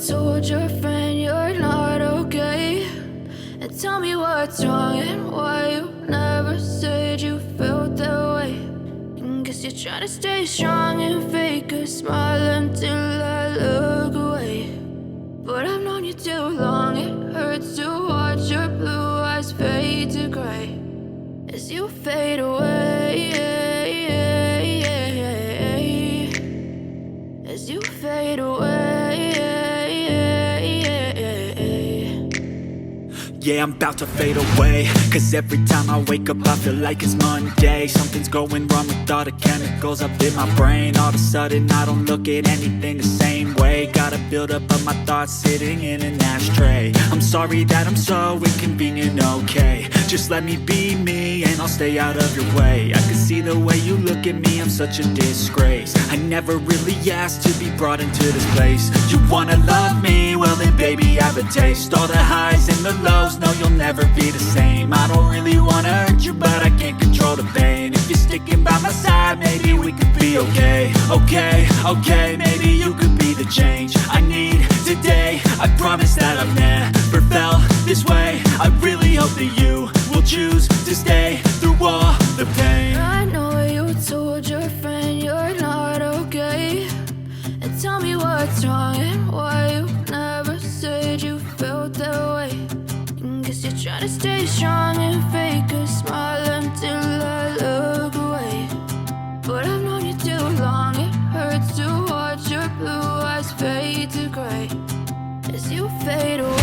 told your friend you're not okay? And tell me what's wrong and why you never said you felt that way. And guess you're trying to stay strong and fake a smile until I look away. But I've known you too long, it hurts to watch your blue eyes fade to gray as you fade away, as you fade away. Yeah, I'm about to fade away, cause every time I wake up I feel like it's Monday. Something's going wrong with all the chemicals up in my brain. All of a sudden I don't look at anything the same way. Gotta build up of my thoughts sitting in an ashtray. I'm sorry that I'm so inconvenient, okay? Just let me be me and I'll stay out of your way. I can see the way you look at me, I'm such a disgrace. I never really asked to be brought into this place. You wanna love me? Well then baby I have a taste. All the highs and the lows, no you'll never be the same. I don't really wanna hurt you but I can't control the pain. If you're sticking by my side maybe we could be okay. Okay, maybe you could be the change I need today. I promise that I've never felt this way. I really hope that you will choose to stay through all the pain. I know you told your friend you're not okay. And tell me what's wrong and why you never said you felt that way. And guess you're trying to stay strong and fake a smile until I look away. But I've known you too long, it hurts to watch your blue eyes fade to gray as you fade away.